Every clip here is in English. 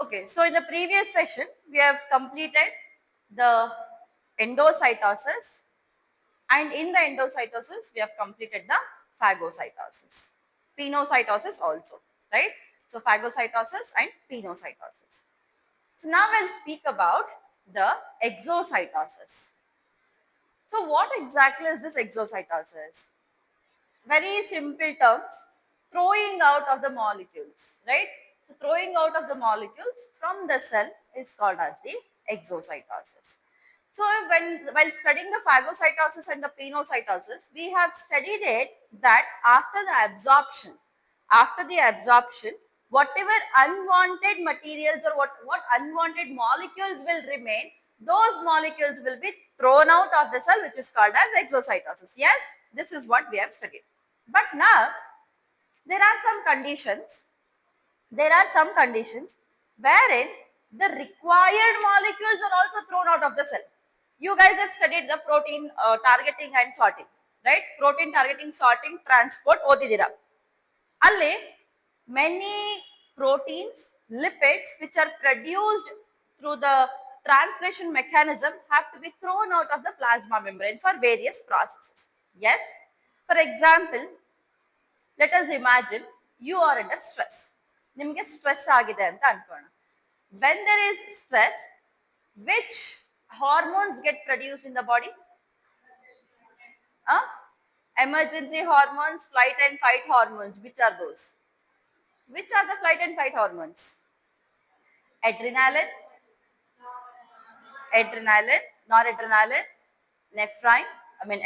Okay, so in the previous session, we have completed the endocytosis, and in the endocytosis, we have completed the phagocytosis, pinocytosis also, right? So phagocytosis and pinocytosis. So now we'll speak about the exocytosis. So what exactly is this exocytosis? Very simple terms, throwing out of the molecules, right? So throwing out of the molecules from the cell is called as the exocytosis. So while studying the phagocytosis and the pinocytosis, we have studied it that after the absorption, whatever unwanted materials or what unwanted molecules will remain, those molecules will be thrown out of the cell, which is called as exocytosis. Yes, this is what we have studied. But now there are some conditions. There are some conditions wherein the required molecules are also thrown out of the cell. You guys have studied the protein targeting and sorting, right? Protein targeting, sorting, transport, ಓದಿದ್ದೀರಾ. ಅಲ್ಲಿ many proteins, lipids which are produced through the translation mechanism have to be thrown out of the plasma membrane for various processes. Yes. For example, let us imagine you are under stress. ನಿಮಗೆ stress ಆಗಿದೆ ಅಂತ ಅನ್ಕೋಣ. When there is stress, which hormones get produced in the body? Emergency hormones, flight and fight hormones. Which are those? Which are the flight and fight hormones? Adrenaline, noradrenaline,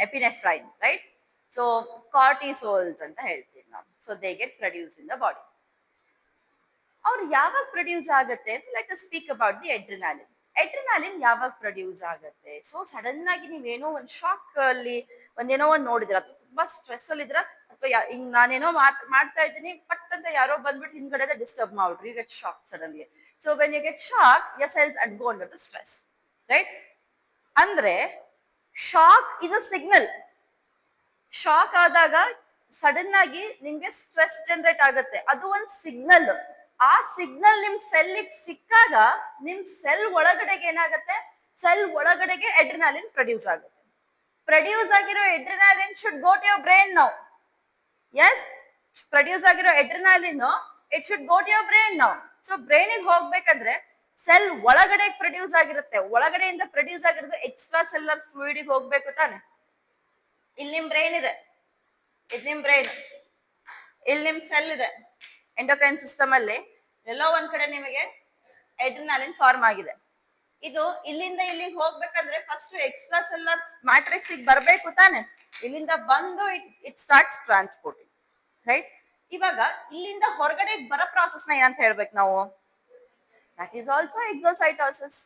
epinephrine, right? So cortisols anta ಹೇಳ್ತೀವಿ ನಾವು. So they get produced in the body. ಅವ್ರು ಯಾವಾಗ produce ಆಗುತ್ತೆ? Let us speak about the adrenaline. Adrenaline ಯಾವಾಗ produce ಆಗುತ್ತೆ? So sudden ಆಗಿ ನೀವೇನೋ ಒಂದು ಶಾಕ್ ಅಲ್ಲಿ ಒಂದೇನೋ ಒಂದು ನೋಡಿದ್ರ, ತುಂಬಾ ಸ್ಟ್ರೆಸ್ ಅಲ್ಲಿ ಇದ್ರ, ಅಥವಾ ಹಿಂಗ್ ನಾನೇನೋ ಮಾಡ್ತಾ ಇದ್ದೀನಿ, ಪಟ್ ಅಂತ ಯಾರೋ ಬಂದ್ಬಿಟ್ಟು ಹಿಂದ್ಗಡೆ ಡಿಸ್ಟರ್ಬ್ ಮಾಡ್ಬಿಟ್ರು, you get shock suddenly. So when you get shock, your cells undergo under the stress, right? ಅಂದ್ರೆ shock is a signal. Shock ಆದಾಗ ಸಡನ್ ಆಗಿ ನಿಮ್ಗೆ ಸ್ಟ್ರೆಸ್ ಜನರೇಟ್ ಆಗುತ್ತೆ, ಅದು ಒಂದು ಸಿಗ್ನಲ್. ಆ ಸಿಗ್ನಲ್ ನಿಮ್ ಸೆಲ್ ಸಿಕ್ಕಾಗ ನಿಮ್ ಸೆಲ್ ಒಳಗಡೆಗೆ ಏನಾಗುತ್ತೆ? ಸೆಲ್ ಒಳಗಡೆಗೆ ಎಡ್ರಿನಾಲಿನ್ ಪ್ರೊಡ್ಯೂಸ್ ಆಗುತ್ತೆ. ಪ್ರೊಡ್ಯೂಸ್ ಆಗಿರೋ adrenaline should go to your brain now. Yes, produce ಆಗಿರೋ adrenaline it should go to your brain now. So ಬ್ರೈನಿಗೆ ಹೋಗ್ಬೇಕಂದ್ರೆ ಸೆಲ್ ಒಳಗಡೆ ಪ್ರೊಡ್ಯೂಸ್ ಆಗಿರುತ್ತೆ, ಒಳಗಡೆಯಿಂದ ಪ್ರೊಡ್ಯೂಸ್ ಆಗಿರೋದು ಎಕ್ಸ್ಟ್ರಾ ಸೆಲ್ಲರ್ ಫ್ಲೂಯಿಡಿಗೆ ಹೋಗ್ಬೇಕು ತಾನೆ. ಇಲ್ಲಿ ನಿಮ್ ಬ್ರೈನ್ ಇದೆ, ಇದು ನಿಮ್ ಬ್ರೈನ್, ಇಲ್ಲಿ ನಿಮ್ ಸೆಲ್ ಇದೆ. ಎಂಡೋಕ್ರೈನ್ ಸಿಸ್ಟಮ್ ಅಲ್ಲಿ ಎಲ್ಲೋ ಒಂದ್ ಕಡೆ ನಿಮಗೆ ಎಡ್ರಿನಾಲಿನ್ ಫಾರ್ಮ್ ಆಗಿದೆ. ಇದು ಇಲ್ಲಿಂದ ಇಲ್ಲಿಗೆ ಹೋಗ್ಬೇಕಂದ್ರೆ ಫಸ್ಟ್ ಎಕ್ಸ್ಟ್ರಾ ಸೆಲ್ಲರ್ ಮ್ಯಾಟ್ರಿಕ್ಸ್ ಬರ್ಬೇಕು ತಾನೆ. ಇಲ್ಲಿಂದ ಬಂದು ಇಟ್ ಸ್ಟಾರ್ಟ್ಸ್ ಟ್ರಾನ್ಸ್ಪೋರ್ಟಿಂಗ್, ರೈಟ್? ಇವಾಗ ಇಲ್ಲಿಂದ ಹೊರಗಡೆ ಬರೋ ಪ್ರಾಸೆಸ್ ನ ಏನಂತ ಹೇಳ್ಬೇಕು ನಾವು? That is also exocytosis,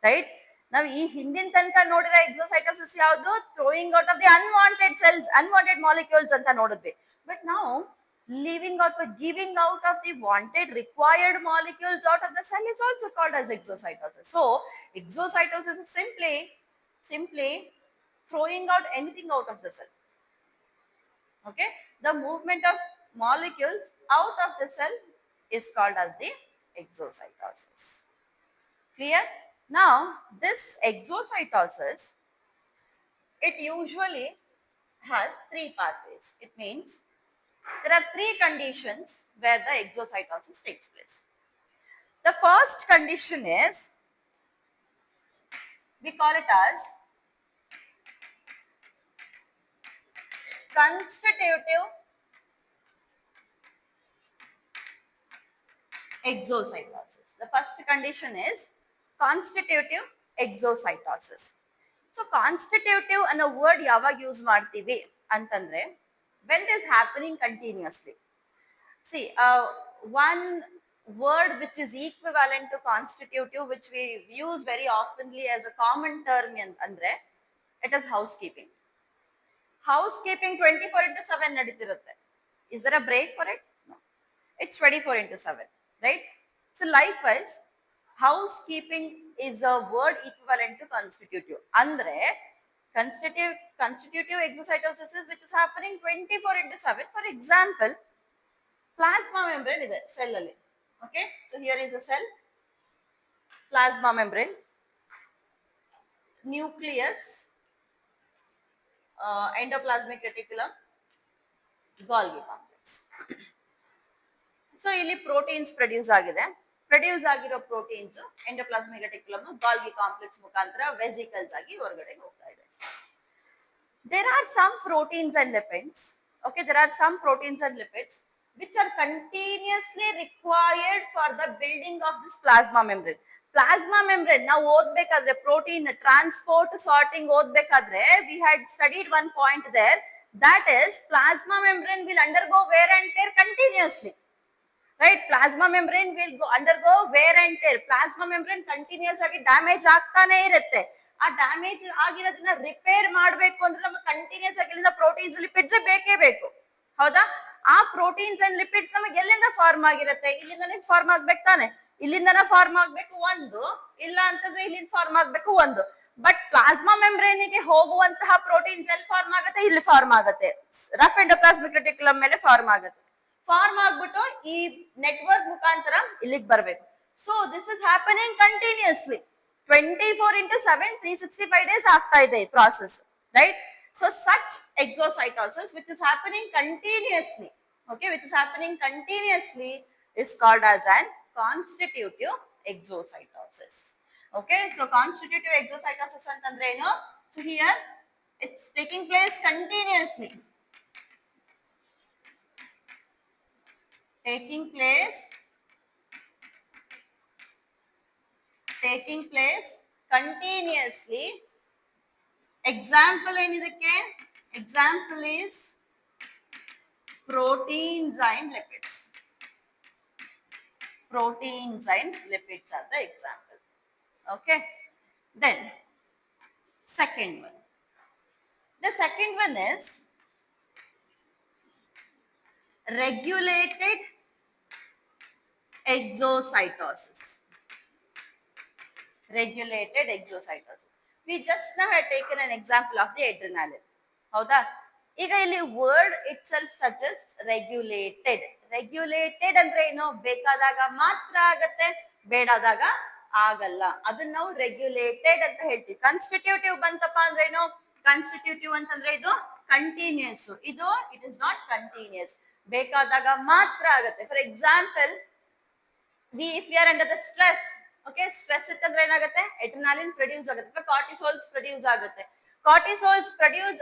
right? ನಾವು ಈ ಹಿಂದಿನ ತನಕ ನೋಡಿರೋ ಎಕ್ಸೋಸೈಟೋಸಿಸ್ ಯಾವುದು? Throwing out of the unwanted cells, unwanted molecules ಅಂತ ನೋಡಿದ್ವಿ. ಬಟ್ ನಾವು leaving out or giving out of the wanted required molecules out of the cell is also called as exocytosis. So exocytosis is simply throwing out anything out of the cell. Okay, the movement of molecules out of the cell is called as the exocytosis. Clear? Now this exocytosis, it usually has three pathways. It means there are three conditions where the exocytosis takes place. The first condition is, we call it as constitutive exocytosis. The first condition is constitutive exocytosis. So constitutive ಅನ್ನೋ word ಯಾವಾಗ use ಮಾಡ್ತೀವಿ ಅಂತಂದ್ರೆ, when it is happening continuously. See, one word which is equivalent to constitutive, which we use very oftenly as a common term andre, it is housekeeping. Housekeeping 24/7 ನಡೀತಿರುತ್ತೆ. Is there a break for it? No. It's 24/7, right? So likewise, housekeeping is a word equivalent to constitutive. Andre constitutive exocytosis is which is happening 24/7. For example, plasma membrane ಇದೆ cell ಅಲ್ಲಿ. Okay, so here is a cell, plasma membrane, nucleus, endoplasmic reticulum, Golgi complex. So ಇಲ್ಲಿ proteins produce ಆಗಿರೋ proteins endoplasmic reticulum Golgi complex ಮುಖಾಂತರ vesicles ಆಗಿ ಹೊರಗಡೆ ಹೋಗ್ತಾ ಇದೆ. There are some proteins and lipids. Okay, there are some proteins and lipids which are continuously required for the building of this plasma membrane. Plasma membrane ನಾವು ಓದ್ಬೇಕಾದ್ರೆ protein transport sorting ಓದ್ಬೇಕಾದ್ರೆ we had studied one point there, that is plasma membrane will undergo wear and tear continuously. Right, plasma membrane will undergo wear and tear. Plasma membrane continuous ಆಗಿ damage ಆಗ್ತಾನೆ ಇರುತ್ತೆ. ಆ damage ಆಗಿರೋದನ್ನ repair ಮಾಡಬೇಕು ಅಂದ್ರೆ ನಮಗೆ continuous ಆಗಿ ಇಲ್ಲಿಂದ proteins lipids ಬೇಕೇ ಬೇಕು. ಹೌದಾ? ಆ ಪ್ರೋಟೀನ್ಸ್ ಅಂಡ್ ಲಿಪಿಡ್ಸ್ ನಮಗೆ ಎಲ್ಲಿಂದ ಫಾರ್ಮ್ ಆಗಿರುತ್ತೆ? ಇಲ್ಲಿಂದನೇ ಫಾರ್ಮ್ ಆಗ್ಬೇಕು ತಾನೆ. ಇಲ್ಲಿಂದನ ಫಾರ್ಮ್ ಆಗ್ಬೇಕು ಒಂದು, ಇಲ್ಲ ಅಂತಂದ್ರೆ ಇಲ್ಲಿಂದ ಫಾರ್ಮ್ ಆಗ್ಬೇಕು ಒಂದು. ಬಟ್ ಪ್ಲಾಸ್ಮಾ ಮೆಂಬ್ರೇನ್ಗೆ ಹೋಗುವಂತಹ ಪ್ರೋಟೀನ್ಸ್ ಎಲ್ಲಿ ಫಾರ್ಮ್ ಆಗುತ್ತೆ? ಇಲ್ಲಿ ಫಾರ್ಮ್ ಆಗುತ್ತೆ. ರಫ್ ಎಂಡೋಪ್ಲಾಸ್ಮಿಕ್ ರೆಟಿಕ್ಯುಲಮ್ ಮೇಲೆ ಫಾರ್ಮ್ ಆಗುತ್ತೆ. ಫಾರ್ಮ್ ಆಗ್ಬಿಟ್ಟು ಈ ನೆಟ್ವರ್ಕ್ ಮುಖಾಂತರ ಇಲ್ಲಿಗೆ ಬರಬೇಕು. So this is happening continuously 24/7 365 days ಆಗ್ತಾ ಇದೆ ಈ process, right? So such exocytosis which is happening continuously, okay, which is happening continuously is called as an constitutive exocytosis. Okay, so constitutive exocytosis ಅಂತಂದ್ರೆ ಏನು? So here it's taking place continuously. Taking place continuously. Example ಏನದಕ್ಕೆ? Example is proteins and lipids. Proteins and lipids are the example. Okay, then second one. The second one is regulated exocytosis. Regulated exocytosis. We just now had taken an example of the adrenaline. ಹೌದಾ? ಈಗ ಇಲ್ಲಿ word it self suggest regulated. Regulated ಅಂದ್ರೆ ಏನು? ಬೇಕಾದಾಗ ಮಾತ್ರ ಆಗತ್ತೆ, ಬೇಡಾದಾಗ ಆಗಲ್ಲ. ಅದನ್ನ ನಾವು ರೆಗ್ಯುಲೇಟೆಡ್ ಅಂತ ಹೇಳ್ತೀವಿ. ಕಾನ್ಸ್ಟಿಟ್ಯೂಟಿವ್ ಬಂತಪ್ಪ ಅಂದ್ರೆ ಏನು? ಕಾನ್ಸ್ಟಿಟ್ಯೂಟಿವ್ ಅಂತಂದ್ರೆ ಇದು ಕಂಟಿನ್ಯೂಸ್. ಇದು ಇಟ್ ಇಸ್ ನಾಟ್ ಕಂಟಿನ್ಯೂಸ್. ಬೇಕಾದಾಗ ಮಾತ್ರ ಆಗತ್ತೆ. For example, if we are under the stress, okay, stress ಇತ್ತಂದ್ರೆ ಏನಾಗುತ್ತೆ? ಎಡ್ರಿನಾಲಿನ್ ಪ್ರೊಡ್ಯೂಸ್ ಆಗುತ್ತೆ, ಕಾರ್ಟಿಸೋಲ್ಸ್ ಪ್ರೊಡ್ಯೂಸ್ ಆಗುತ್ತೆ. ಕಾರ್ಟಿಸೋಲ್ಸ್ ಪ್ರೊಡ್ಯೂಸ್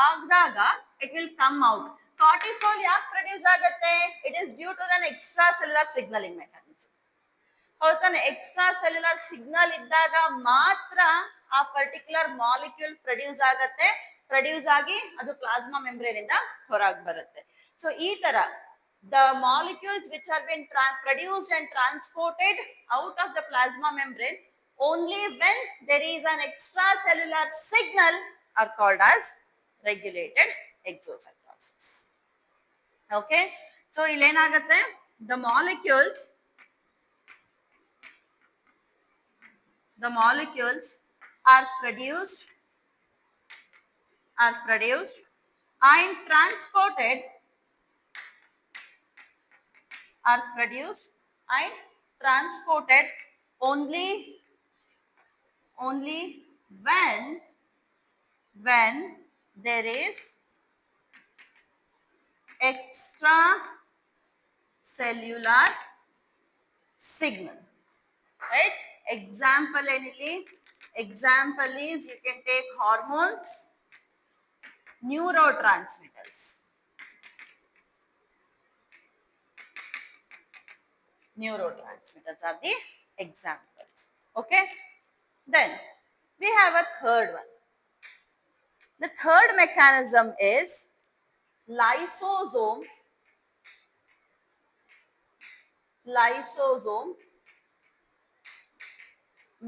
ಆದಾಗ it will come out. Cortisol ಯಾಕೆ ಪ್ರೊಡ್ಯೂಸ್ ಆಗುತ್ತೆ? It is due to an extra cellular signaling mechanism. ಹೌದಾನೆ? Extra cellular signal ಇದ್ದಾಗ ಮಾತ್ರ ಆ ಪರ್ಟಿಕ್ಯುಲರ್ ಮಾಲಿಕ್ಯೂಲ್ ಪ್ರೊಡ್ಯೂಸ್ ಆಗತ್ತೆ. ಪ್ರೊಡ್ಯೂಸ್ ಆಗಿ ಅದು ಪ್ಲಾಸ್ಮಾ ಮೆಂಬ್ರೇನ್ ಇಂದ ಹೊರಗೆ ಬರುತ್ತೆ. ಸೊ ಈ ತರ the molecules which have been produced and transported out of the plasma membrane only when there is an extracellular signal are called as regulated exocytosis. Okay, so illenagatte? The molecules are produced and transported only when there is extracellular signal, right? Example enili? Example is, you can take hormones, neurotransmitters. Neurotransmitters are the examples. Okay, then we have a third one. The third mechanism is lysosome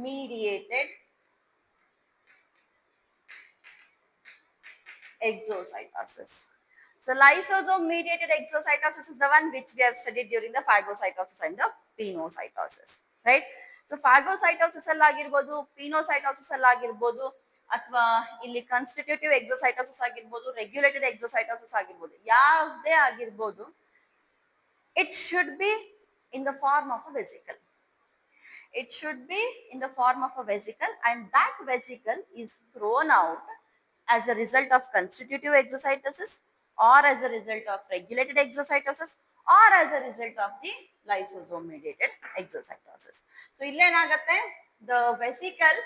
mediated exocytosis. So lysosome mediated exocytosis is the one which we have studied during the phagocytosis and the pinocytosis, right? So phagocytosis ಅಲ್ಲಿ ಆಗಿರಬಹುದು, pinocytosis ಅಲ್ಲಿ ಆಗಿರಬಹುದು, ಅಥವಾ ಇಲ್ಲಿ ಕಾನ್ಸ್ಟಿಟ್ಯೂಟಿವ್ ಎಕ್ಸೋಸೈಟೋಸಿಸ್ ಆಗಿರಬಹುದು, regulated ಎಕ್ಸೋಸೈಟೋಸಿಸ್ ಆಗಿರಬಹುದು, ಯಾವುದೇ ಆಗಿರಬಹುದು, it should be in the form of a vesicle. It should be in the form of a vesicle, and that vesicle is thrown out as a result of constitutive exocytosis, or as a result of regulated exocytosis, or as a result of the lysosome mediated exocytosis. So illenagutte, the vesicle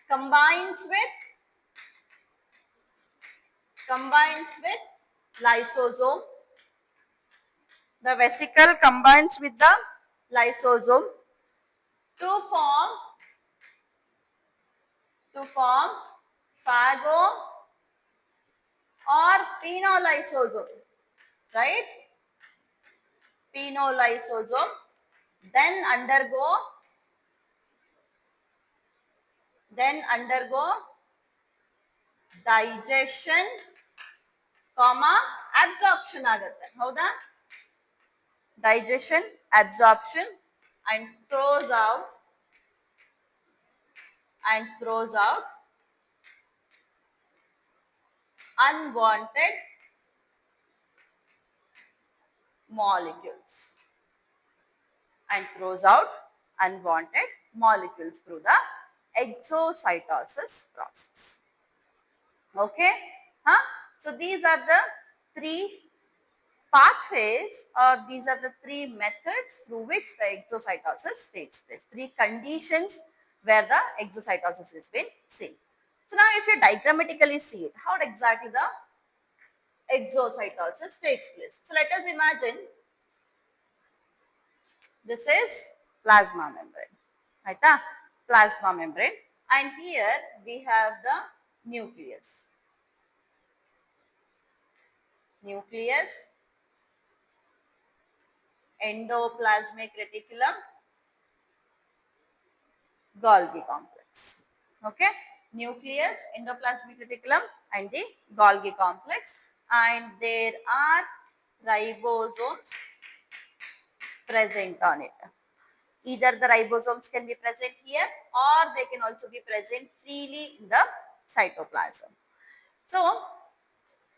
combines with lysosome. The vesicle combines with the lysosome to form phago or pinolysosome, right? Pinolysosome, then undergo digestion, absorption ಆಗುತ್ತೆ, ಹೌದಾ? Digestion, absorption, and throws out unwanted molecules through the exocytosis process. Okay? So these are the three pathways, or these are the three methods through which the exocytosis takes place. Three conditions where the exocytosis has been seen. So now if you diagrammatically see it, how exactly the exocytosis takes place. So let us imagine this is plasma membrane, right? Plasma membrane, and here we have the nucleus, endoplasmic reticulum, Golgi complex. Okay, nucleus, endoplasmic reticulum, and the Golgi complex, and there are ribosomes present on it. Either the ribosomes can be present here, or they can also be present freely in the cytoplasm. So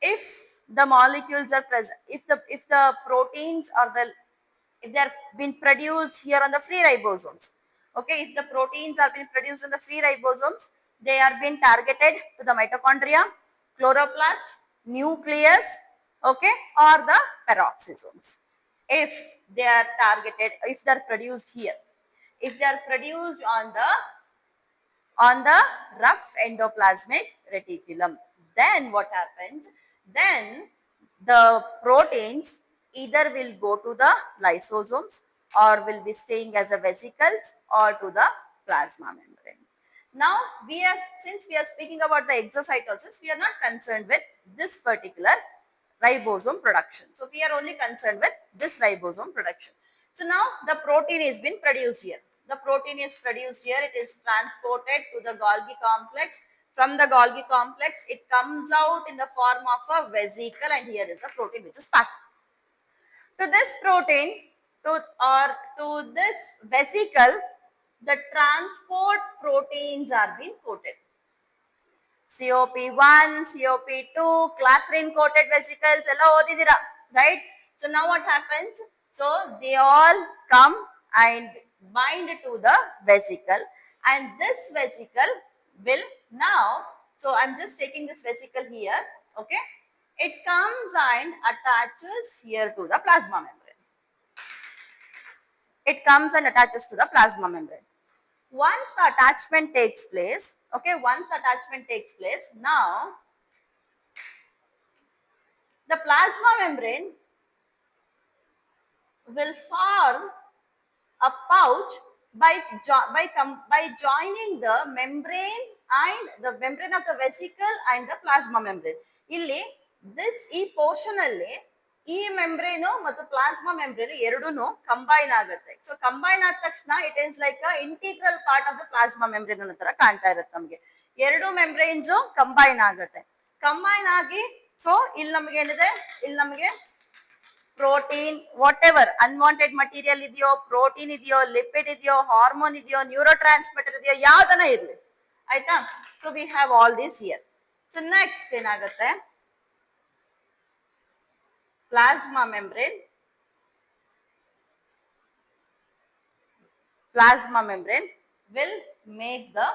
if the molecules are present, if the proteins or if they are being produced here on the free ribosomes, okay, if the proteins are being produced on the free ribosomes, they are being targeted to the mitochondria, chloroplast, nucleus, okay, or the peroxisomes. If they are targeted, if they are produced here, if they are produced on the rough endoplasmic reticulum, then what happens? Then the proteins either will go to the lysosomes, or will be staying as a vesicles, or to the plasma membrane. Now since we are speaking about the exocytosis, we are not concerned with this particular ribosome production. So we are only concerned with this ribosome production. So now the protein is been produced here. The protein is produced here. It is transported to the Golgi complex. From the Golgi complex, it comes out in the form of a vesicle, and here is the protein which is packed. To this protein, to this vesicle, the transport proteins are being coated. COP1, COP2, clathrin coated vesicles, right? So now what happens? So they all come and bind to the vesicle, and this vesicle will now, so I'm just taking this vesicle here, okay? It comes and attaches here to the plasma membrane. It comes and attaches to the plasma membrane. Once the attachment takes place, okay, now the plasma membrane will form a pouch by joining the membrane and the membrane of the vesicle and the plasma membrane. Illi this portion alli ಈ membrane ಮತ್ತು plasma membrane ಎರಡೂನು combine ಆಗುತ್ತೆ. So combine ಆದ ತಕ್ಷಣ it is like integral part of the plasma membrane ಅನ್ನೋ ತರ ಕಾಣ್ತಾ ಇರುತ್ತೆ ನಮಗೆ. ಎರಡು ಮೆಂಬ್ರೇನ್ಸ್ ಕಂಬೈನ್ ಆಗುತ್ತೆ. ಕಂಬೈನ್ ಆಗಿ ಸೊ ಇಲ್ಲಿ ನಮಗೆ ಏನಿದೆ, ಇಲ್ಲಿ ನಮಗೆ protein, what ever unwanted material ಇದೆಯೋ, ಪ್ರೋಟೀನ್ ಇದೆಯೋ, ಲಿಪಿಡ್ ಇದೆಯೋ, ಹಾರ್ಮೋನ್ ಇದೆಯೋ, ನ್ಯೂರೋ ಟ್ರಾನ್ಸ್ಮಿಟರ್ ಇದೆಯೋ, ಯಾವ್ದನ ಇರಲಿ, ಆಯ್ತಾ? So we have all this here. So next ಏನಾಗುತ್ತೆ, plasma membrane plasma membrane will make the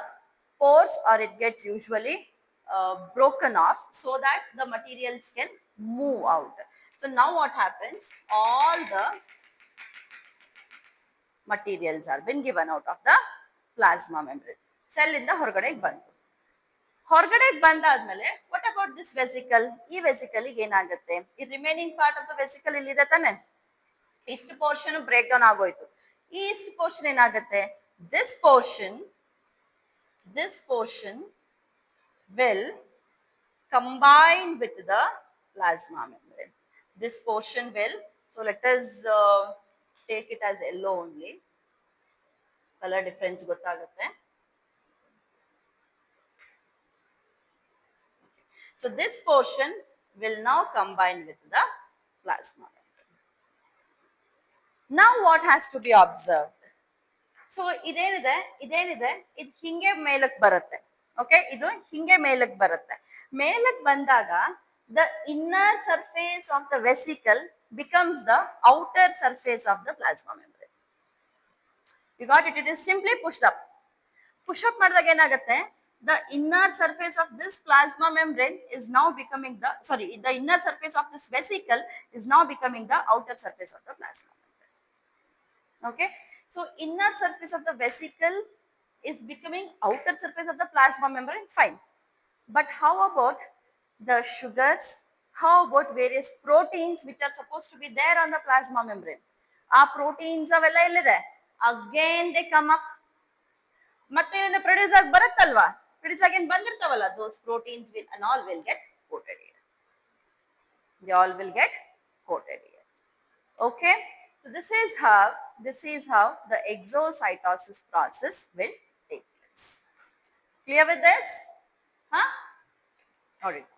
pores, or it gets usually broken off so that the materials can move out. So now what happens? All the materials are been given out of the plasma membrane. Cell in the ಹೊರಗಡೆಗೆ ಬಂತು. ಹೊರಗಡೆಗೆ ಬಂದಾದ್ಮೇಲೆ what about this vesicle? ಈ vesicle ಏನಾಗುತ್ತೆ? ಈ remaining part of the vesicle ಇಲ್ಲಿದೆ ತಾನೆ, ಇಷ್ಟು portion break down ಆಗೋಯ್ತು. ಈ ಇಷ್ಟು ಪೋರ್ಷನ್ ಏನಾಗುತ್ತೆ? This portion will combine with the plasma membrane. This portion will, so let us take it as yellow only. Color difference ಗೊತ್ತಾಗುತ್ತೆ. So this portion will now combine with the plasma membrane. Now what has to be observed? So ಇದೇನಿದೆ ಇದು ಹಿಂಗೆ ಮೇಲಕ್ಕೆ ಬರುತ್ತೆ. Okay, ಇದು ಹಿಂಗೆ ಮೇಲಕ್ಕೆ ಬರುತ್ತೆ. ಮೇಲಕ್ಕೆ ಬಂದಾಗ the inner surface of the vesicle becomes the outer surface of the plasma membrane. You got it? It is simply pushed up. Push up ಮಾಡಿದಾಗ ಏನಾಗುತ್ತೆ? The inner surface of this plasma membrane is now becoming the inner surface of this vesicle is now becoming the outer surface of the plasma membrane. Okay, so inner surface of the vesicle is becoming outer surface of the plasma membrane, fine. But how about the sugars? How about various proteins which are supposed to be there on the plasma membrane? Our proteins avella ellide? Again they come up. ಮತ್ತೆ ಇಲ್ಲಿಂದ produce ಆಗಿ ಬರುತ್ತಲ್ವಾ, produce ಆಗಿ ಬಂದಿರ್ತಾವಲ್ಲ, those proteins will and all will get coated here. They all will get coated here. Okay, so this is how the exocytosis process will take place. Clear with this? Huh? Alright.